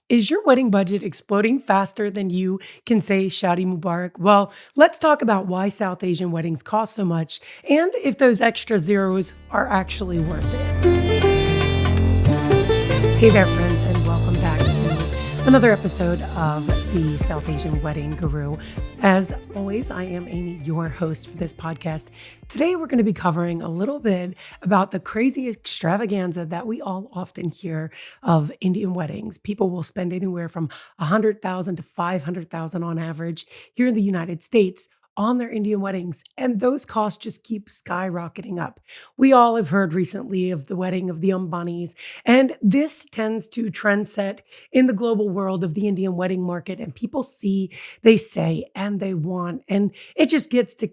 Is your wedding budget exploding faster than you can say Shadi Mubarak? Well, let's talk about why South Asian weddings cost so much and if those extra zeros are actually worth it. Hey there, friends, and welcome back to another episode of the South Asian Wedding Guru. As always, I am Amy, your host for this podcast. Today, we're going to be covering a little bit about the crazy extravaganza that we all often hear of Indian weddings. People will spend anywhere from 100,000 to 500,000 on average here in the United States on their Indian weddings, and those costs just keep skyrocketing up. We all have heard recently of the wedding of the Ambanis, and this tends to trend set in the global world of the Indian wedding market. And people see, they say, and they want. And it just gets to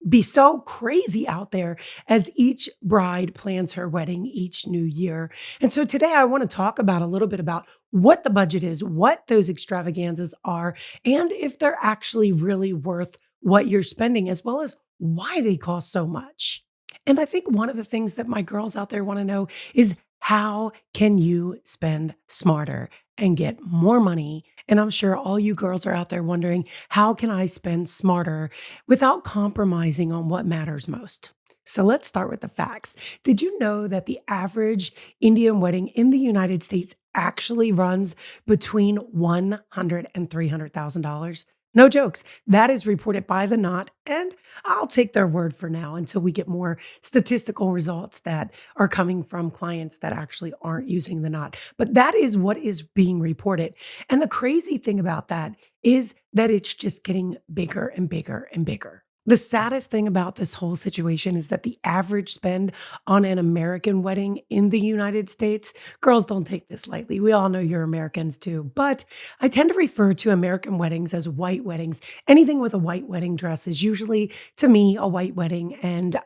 be so crazy out there as each bride plans her wedding each new year. And so today I want to talk about a little bit about what the budget is, what those extravaganzas are, and if they're actually really worth what you're spending, as well as why they cost so much. And I think one of the things that my girls out there want to know is how can you spend smarter and get more money? And I'm sure all you girls are out there wondering, how can I spend smarter without compromising on what matters most? So let's start with the facts. Did you know that the average Indian wedding in the United States actually runs between $100,000 and $300,000? No jokes. That is reported by the Knot, and I'll take their word for now until we get more statistical results that are coming from clients that actually aren't using the Knot. But that is what is being reported. And the crazy thing about that is that it's just getting bigger and bigger and bigger. The saddest thing about this whole situation is that the average spend on an American wedding in the United States, girls don't take this lightly. We all know you're Americans too, but I tend to refer to American weddings as white weddings. Anything with a white wedding dress is usually, to me, a white wedding. And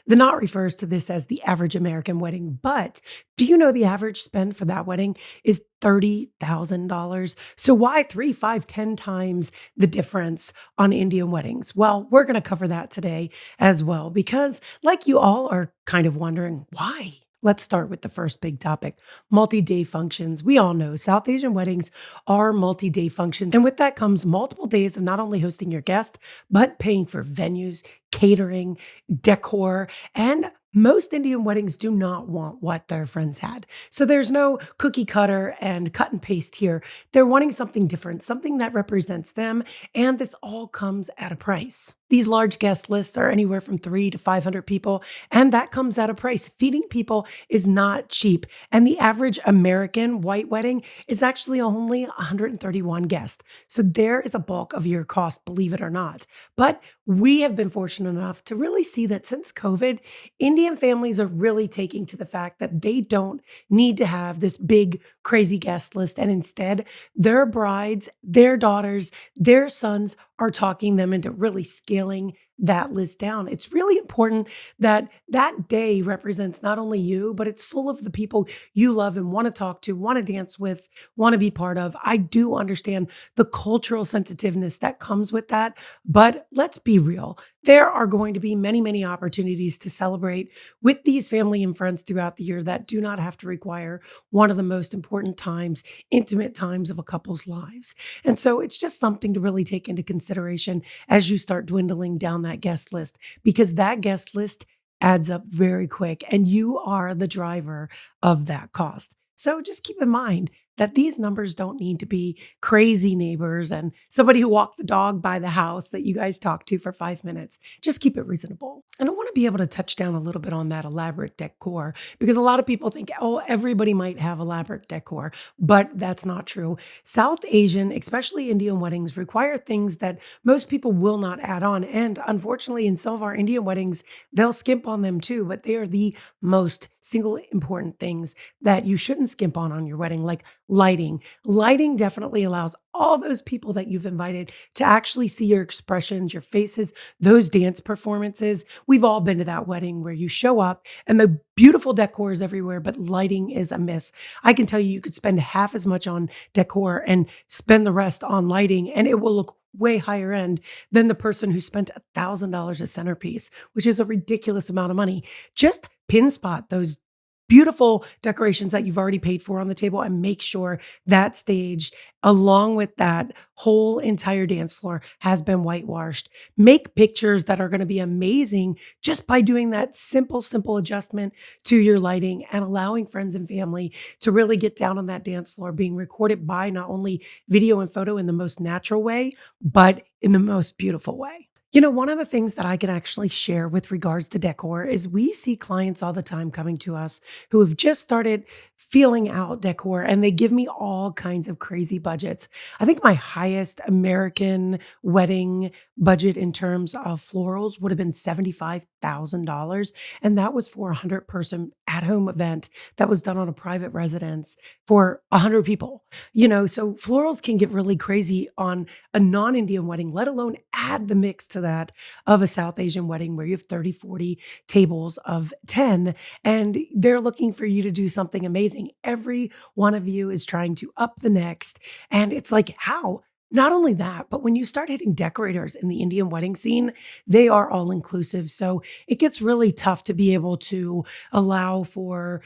the Knot refers to this as the average American wedding. But do you know the average spend for that wedding is $30,000? So why 3, 5, 10 times the difference on Indian weddings? Well, we're going to cover that today as well, because like you all are kind of wondering why. Let's start with the first big topic, multi-day functions. We all know South Asian weddings are multi-day functions. And with that comes multiple days of not only hosting your guest, but paying for venues, catering, decor, and most Indian weddings do not want what their friends had. So there's no cookie cutter and cut and paste here. They're wanting something different, something that represents them. And this all comes at a price. These large guest lists are anywhere from 3 to 500 people, and that comes at a price. Feeding people is not cheap. And the average American white wedding is actually only 131 guests. So there is a bulk of your cost, believe it or not. But we have been fortunate enough to really see that since COVID, Indian families are really taking to the fact that they don't need to have this big, crazy guest list. And instead, their brides, their daughters, their sons are talking them into really scaling that list down. It's really important that that day represents not only you, but it's full of the people you love and want to talk to, want to dance with, want to be part of. I do understand the cultural sensitiveness that comes with that, but let's be real. There are going to be many, many opportunities to celebrate with these family and friends throughout the year that do not have to require one of the most important times, intimate times of a couple's lives. And so it's just something to really take into consideration as you start dwindling down that guest list, because that guest list adds up very quick and you are the driver of that cost. So just keep in mind that these numbers don't need to be crazy neighbors and somebody who walked the dog by the house that you guys talk to for 5 minutes. Just keep it reasonable. And I want to be able to touch down a little bit on that elaborate decor, because a lot of people think, oh, everybody might have elaborate decor, but that's not true. South Asian, especially Indian weddings, require things that most people will not add on. And unfortunately, in some of our Indian weddings, they'll skimp on them too, but they are the most single important things that you shouldn't skimp on your wedding, like lighting. Lighting definitely allows all those people that you've invited to actually see your expressions, your faces, those dance performances. We've all been to that wedding where you show up and the beautiful decor is everywhere, but lighting is a miss. I can tell you, you could spend half as much on decor and spend the rest on lighting, and it will look way higher end than the person who spent $1,000 a centerpiece, which is a ridiculous amount of money. Just pin spot those beautiful decorations that you've already paid for on the table and make sure that stage, along with that whole entire dance floor, has been whitewashed. Make pictures that are going to be amazing just by doing that simple adjustment to your lighting and allowing friends and family to really get down on that dance floor, being recorded by not only video and photo in the most natural way, but in the most beautiful way. One of the things that I can actually share with regards to decor is we see clients all the time coming to us who have just started feeling out decor and they give me all kinds of crazy budgets. I think my highest American wedding budget in terms of florals would have been $75,000. And that was for a 100-person at home event that was done on a private residence for 100 people. So florals can get really crazy on a non-Indian wedding, let alone add the mix to that of a South Asian wedding where you have 30, 40 tables of 10, and they're looking for you to do something amazing. Every one of you is trying to up the next. And it's like, how? Not only that, but when you start hitting decorators in the Indian wedding scene, they are all inclusive. So it gets really tough to be able to allow for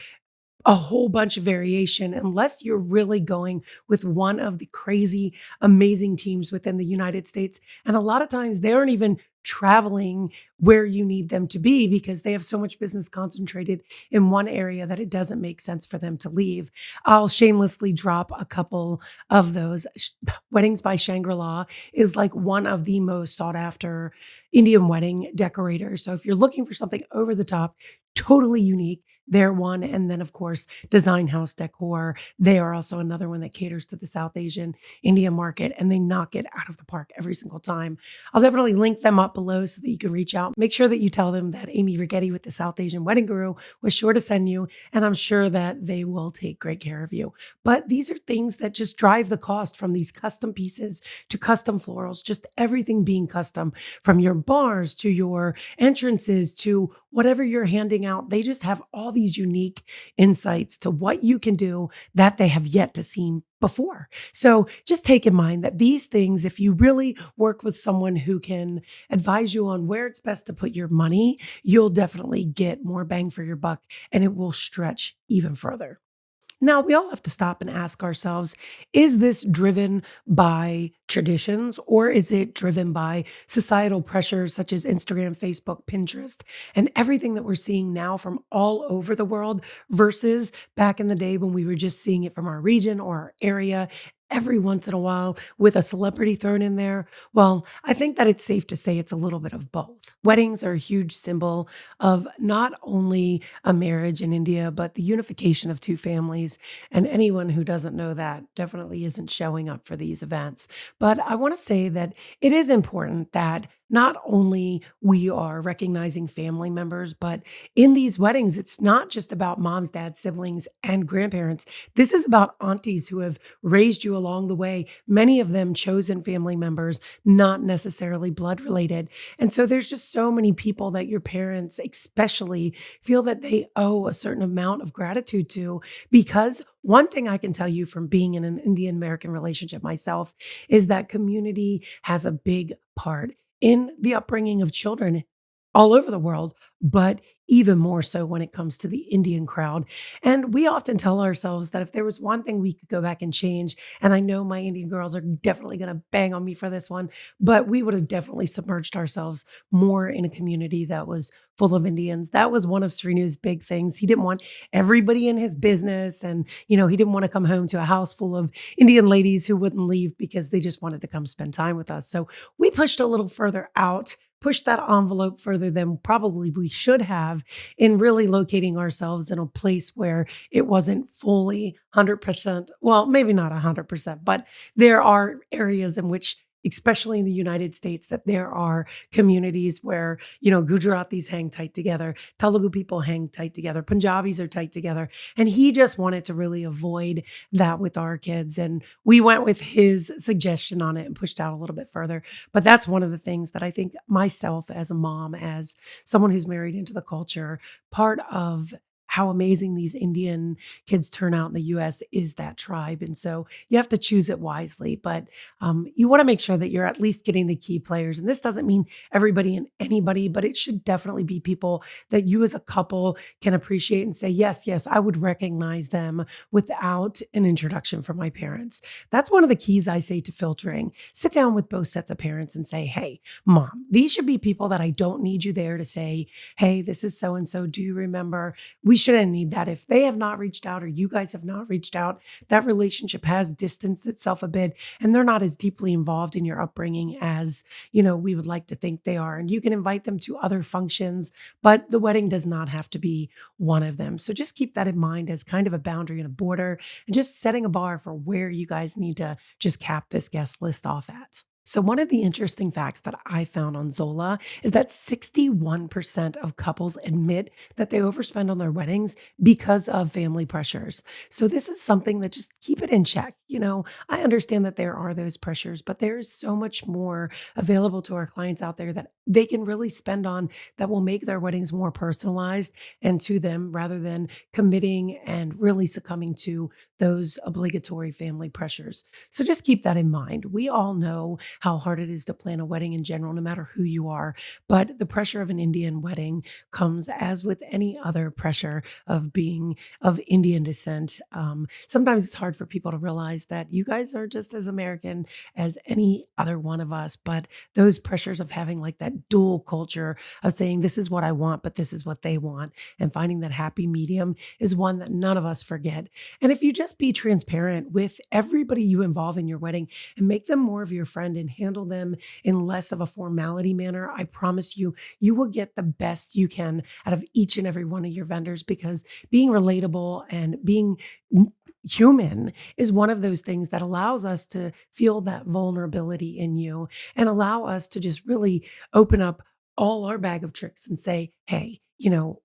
a whole bunch of variation unless you're really going with one of the crazy, amazing teams within the United States. And a lot of times they aren't even traveling where you need them to be because they have so much business concentrated in one area that it doesn't make sense for them to leave. I'll shamelessly drop a couple of those. Weddings by Shangri-La is like one of the most sought after Indian wedding decorators. So if you're looking for something over the top, totally unique, they're one. And then, of course, Design House Decor. They are also another one that caters to the South Asian Indian market, and they knock it out of the park every single time. I'll definitely link them up below so that you can reach out. Make sure that you tell them that Amy Rigetti with the South Asian Wedding Guru was sure to send you, and I'm sure that they will take great care of you. But these are things that just drive the cost from these custom pieces to custom florals, just everything being custom from your bars to your entrances to whatever you're handing out. They just have all these unique insights to what you can do that they have yet to see before. So just take in mind that these things, if you really work with someone who can advise you on where it's best to put your money, you'll definitely get more bang for your buck and it will stretch even further. Now, we all have to stop and ask ourselves, is this driven by traditions or is it driven by societal pressures such as Instagram, Facebook, Pinterest, and everything that we're seeing now from all over the world versus back in the day when we were just seeing it from our region or our area? Every once in a while with a celebrity thrown in there. Well, I think that it's safe to say it's a little bit of both. Weddings are a huge symbol of not only a marriage in India, but the unification of two families. And anyone who doesn't know that definitely isn't showing up for these events. But I want to say that it is important that not only we are recognizing family members, but in these weddings, it's not just about moms, dads, siblings, and grandparents. This is about aunties who have raised you along the way, many of them chosen family members, not necessarily blood related. And so there's just so many people that your parents, especially, feel that they owe a certain amount of gratitude to. Because one thing I can tell you from being in an Indian American relationship myself is that community has a big part in the upbringing of children all over the world, but even more so when it comes to the Indian crowd. And we often tell ourselves that if there was one thing we could go back and change, and I know my Indian girls are definitely going to bang on me for this one, but we would have definitely submerged ourselves more in a community that was full of Indians. That was one of Srinu's big things. He didn't want everybody in his business. And, he didn't want to come home to a house full of Indian ladies who wouldn't leave because they just wanted to come spend time with us. So we pushed a little further out, push that envelope further than probably we should have in really locating ourselves in a place where it wasn't fully 100%. Well, maybe not 100%, but there are areas in which, especially in the United States, that there are communities where, Gujaratis hang tight together, Telugu people hang tight together, Punjabis are tight together. And he just wanted to really avoid that with our kids. And we went with his suggestion on it and pushed out a little bit further. But that's one of the things that I think myself as a mom, as someone who's married into the culture, part of how amazing these Indian kids turn out in the US is that tribe. And so you have to choose it wisely, but you want to make sure that you're at least getting the key players. And this doesn't mean everybody and anybody, but it should definitely be people that you as a couple can appreciate and say, yes, yes, I would recognize them without an introduction from my parents. That's one of the keys I say to filtering. Sit down with both sets of parents and say, hey, mom, these should be people that I don't need you there to say, hey, this is so and so. Do you remember? We shouldn't need that. If they have not reached out or you guys have not reached out, that relationship has distanced itself a bit and they're not as deeply involved in your upbringing as, we would like to think they are. And you can invite them to other functions, but the wedding does not have to be one of them. So just keep that in mind as kind of a boundary and a border and just setting a bar for where you guys need to just cap this guest list off at. So, one of the interesting facts that I found on Zola is that 61% of couples admit that they overspend on their weddings because of family pressures. So, this is something that just keep it in check. I understand that there are those pressures, but there is so much more available to our clients out there that they can really spend on that will make their weddings more personalized and to them rather than committing and really succumbing to those obligatory family pressures. So just keep that in mind. We all know how hard it is to plan a wedding in general, no matter who you are. But the pressure of an Indian wedding comes as with any other pressure of being of Indian descent. Sometimes it's hard for people to realize that you guys are just as American as any other one of us. But those pressures of having like that dual culture of saying, this is what I want, but this is what they want, and finding that happy medium is one that none of us forget. And if you just be transparent with everybody you involve in your wedding and make them more of your friend and handle them in less of a formality manner, I promise you, you will get the best you can out of each and every one of your vendors because being relatable and being human is one of those things that allows us to feel that vulnerability in you and allow us to just really open up all our bag of tricks and say, hey,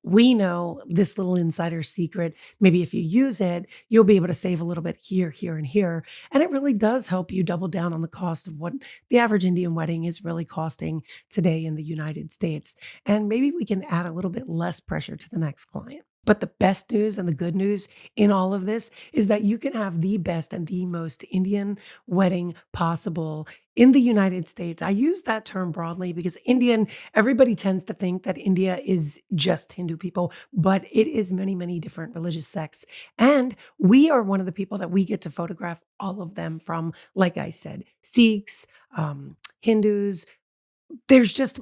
we know this little insider secret. Maybe if you use it, you'll be able to save a little bit here, here, and here. And it really does help you double down on the cost of what the average Indian wedding is really costing today in the United States. And maybe we can add a little bit less pressure to the next client. But the best news and the good news in all of this is that you can have the best and the most Indian wedding possible in the United States. I use that term broadly because Indian, everybody tends to think that India is just Hindu people, but it is many, many different religious sects. And we are one of the people that we get to photograph all of them from, like I said, Sikhs, Hindus, there's just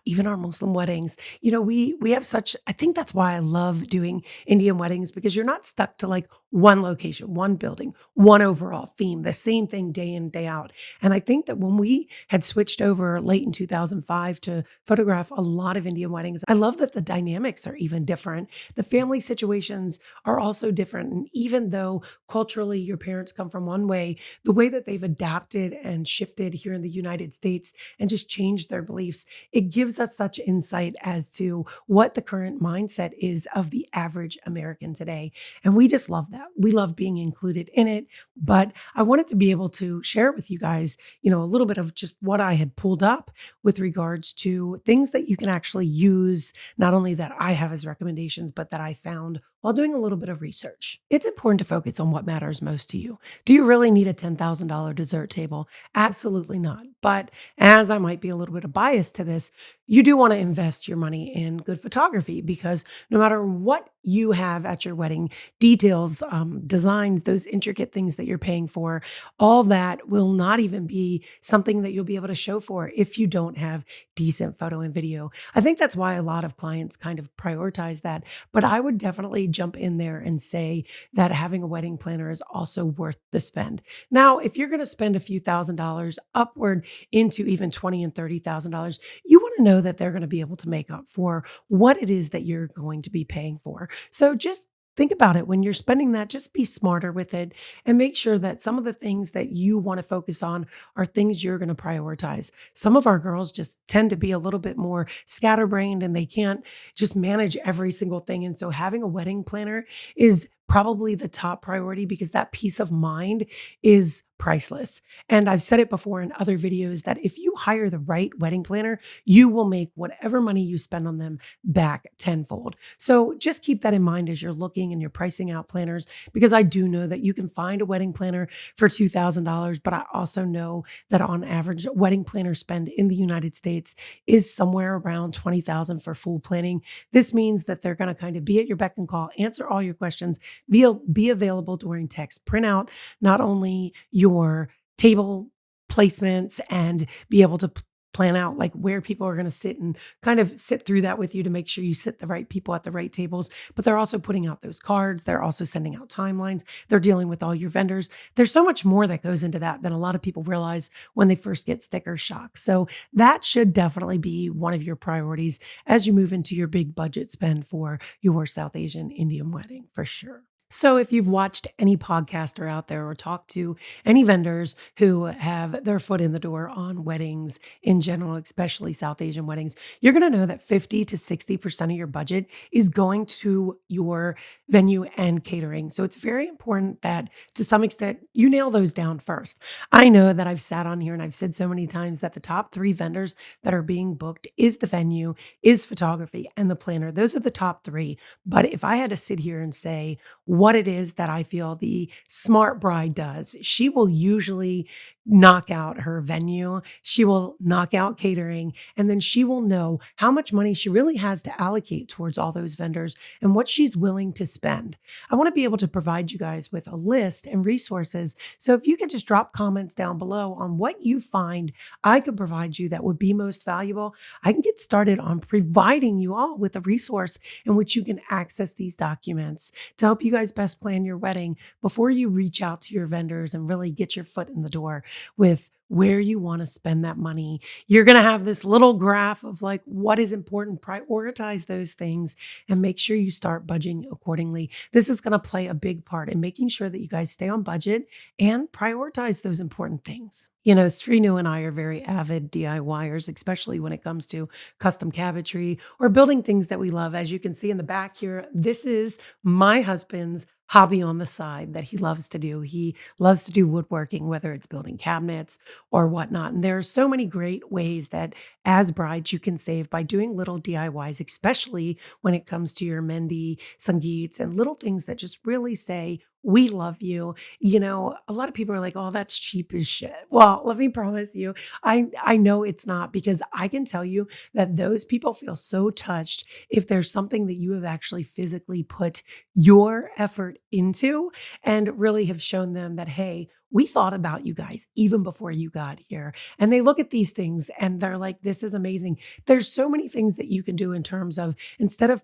even our Muslim weddings, we have such, I think that's why I love doing Indian weddings because you're not stuck to like one location, one building, one overall theme, the same thing day in, day out. And I think that when we had switched over late in 2005 to photograph a lot of Indian weddings, I love that the dynamics are even different. The family situations are also different. And even though culturally your parents come from one way, the way that they've adapted and shifted here in the United States and just changed their beliefs, it gives us such insight as to what the current mindset is of the average American today. And we just love that. We love being included in it. But I wanted to be able to share with you guys, a little bit of just what I had pulled up with regards to things that you can actually use, not only that I have as recommendations, but that I found while doing a little bit of research. It's important to focus on what matters most to you. Do you really need a $10,000 dessert table? Absolutely not. But as I might be a little bit of bias to this, you do want to invest your money in good photography because no matter what you have at your wedding, details, designs, those intricate things that you're paying for, all that will not even be something that you'll be able to show for if you don't have decent photo and video. I think that's why a lot of clients kind of prioritize that. But I would definitely jump in there and say that having a wedding planner is also worth the spend. Now, if you're going to spend a few $1,000s upward into even $20,000 and $30,000, you want to know that they're going to be able to make up for what it is that you're going to be paying for. So just think about it when you're spending that, just be smarter with it and make sure that some of the things that you want to focus on are things you're going to prioritize. Some of our girls just tend to be a little bit more scatterbrained and they can't just manage every single thing. And so having a wedding planner is probably the top priority because that peace of mind is priceless. And I've said it before in other videos that if you hire the right wedding planner, you will make whatever money you spend on them back tenfold. So just keep that in mind as you're looking and you're pricing out planners, because I do know that you can find a wedding planner for $2,000, but I also know that on average, wedding planner spend in the United States is somewhere around 20,000 for full planning. This means that they're going to kind of be at your beck and call, answer all your questions, be available during text, print out not only your table placements and be able to plan out like where people are going to sit and kind of sit through that with you to make sure you sit the right people at the right tables, but they're also putting out those cards. They're also sending out timelines. They're dealing with all your vendors. There's so much more that goes into that than a lot of people realize when they first get sticker shock. So that should definitely be one of your priorities as you move into your big budget spend for your South Asian Indian wedding, for sure. So, if you've watched any podcaster out there or talked to any vendors who have their foot in the door on weddings in general, especially South Asian weddings, you're going to know that 50 to 60% of your budget is going to your venue and catering. So, it's very important that to some extent you nail those down first. I know that I've sat on here and I've said so many times that the top three vendors that are being booked is the venue, is photography, and the planner. Those are the top three. But if I had to sit here and say, what it is that I feel the smart bride does. She will usually knock out her venue. She will knock out catering, and then she will know how much money she really has to allocate towards all those vendors and what she's willing to spend. I want to be able to provide you guys with a list and resources. So if you could just drop comments down below on what you find I could provide you that would be most valuable, I can get started on providing you all with a resource in which you can access these documents to help you guys best plan your wedding before you reach out to your vendors and really get your foot in the door with where you want to spend that money. You're going to have this little graph of like what is important, prioritize those things and make sure you start budgeting accordingly. This is going to play a big part in making sure that you guys stay on budget and prioritize those important things. You know, Srinu and I are very avid DIYers, especially when it comes to custom cabinetry or building things that we love. As you can see in the back here, this is my husband's hobby on the side that he loves to do. He loves to do woodworking, whether it's building cabinets or whatnot. And there are so many great ways that as brides you can save by doing little DIYs, especially when it comes to your Mendi, Sangeets, and little things that just really say, we love you. You know, a lot of people are like, oh, that's cheap as shit. Well, let me promise you, I know it's not, because I can tell you that those people feel so touched if there's something that you have actually physically put your effort into and really have shown them that, hey, we thought about you guys even before you got here. And they look at these things and they're like, this is amazing. There's so many things that you can do in terms of, instead of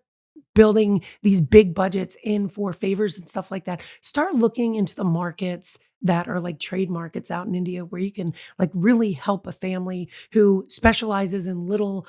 building these big budgets in for favors and stuff like that, start looking into the markets that are like trade markets out in India where you can like really help a family who specializes in little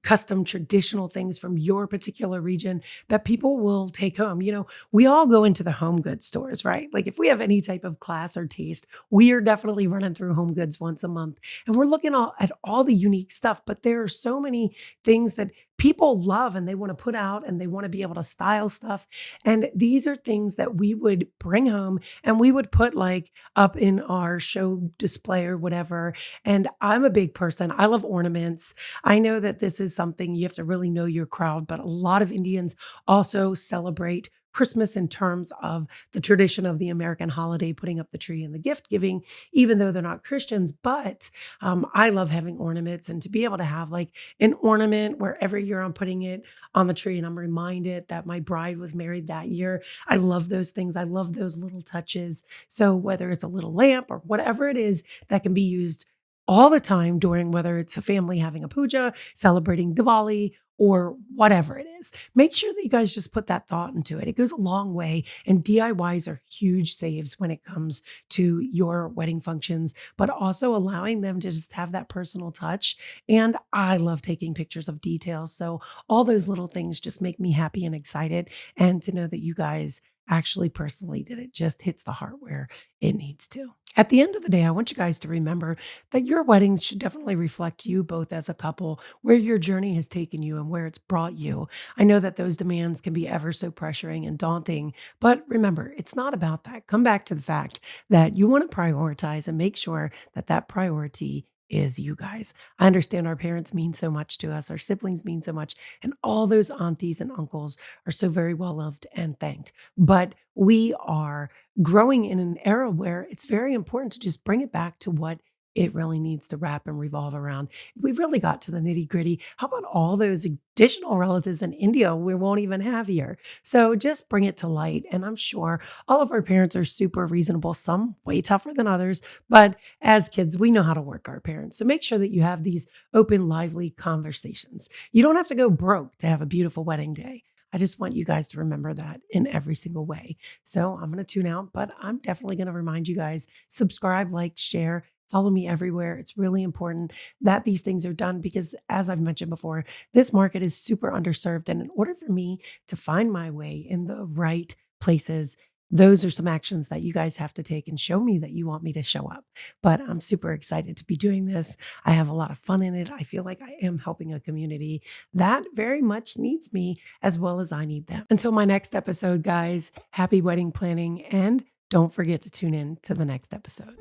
custom traditional things from your particular region that people will take home. You know, we all go into the home goods stores, right? Like if we have any type of class or taste, we are definitely running through home goods once a month and we're looking at all the unique stuff. But there are so many things that people love and they want to put out and they want to be able to style stuff. And these are things that we would bring home and we would put like up in our show display or whatever. And I'm a big person. I love ornaments. I know that this is something you have to really know your crowd, but a lot of Indians also celebrate Christmas in terms of the tradition of the American holiday, putting up the tree and the gift giving, even though they're not Christians. But I love having ornaments, and to be able to have like an ornament where every year I'm putting it on the tree and I'm reminded that my bride was married that year. I love those things. I love those little touches. So whether it's a little lamp or whatever it is that can be used all the time during, whether it's a family having a puja, celebrating Diwali, or whatever it is, make sure that you guys just put that thought into it. It goes a long way, and DIYs are huge saves when it comes to your wedding functions, but also allowing them to just have that personal touch. And I love taking pictures of details. So all those little things just make me happy and excited. And to know that you guys actually personally did it just hits the heart where it needs to. At the end of the day, I want you guys to remember that your wedding should definitely reflect you both as a couple, where your journey has taken you and where it's brought you. I know that those demands can be ever so pressuring and daunting, but remember, it's not about that. Come back to the fact that you want to prioritize and make sure that that priority is you guys. I understand our parents mean so much to us, our siblings mean so much, and all those aunties and uncles are so very well loved and thanked. But we are growing in an era where it's very important to just bring it back to what it really needs to wrap and revolve around. We've really got to the nitty gritty. How about all those additional relatives in India we won't even have here? So just bring it to light. And I'm sure all of our parents are super reasonable, some way tougher than others. But as kids, we know how to work our parents. So make sure that you have these open, lively conversations. You don't have to go broke to have a beautiful wedding day. I just want you guys to remember that in every single way. So I'm going to tune out, but I'm definitely going to remind you guys subscribe, like, share, follow me everywhere. It's really important that these things are done because, as I've mentioned before, this market is super underserved. And in order for me to find my way in the right places, those are some actions that you guys have to take and show me that you want me to show up. But I'm super excited to be doing this. I have a lot of fun in it. I feel like I am helping a community that very much needs me as well as I need them. Until my next episode, guys, happy wedding planning and don't forget to tune in to the next episode.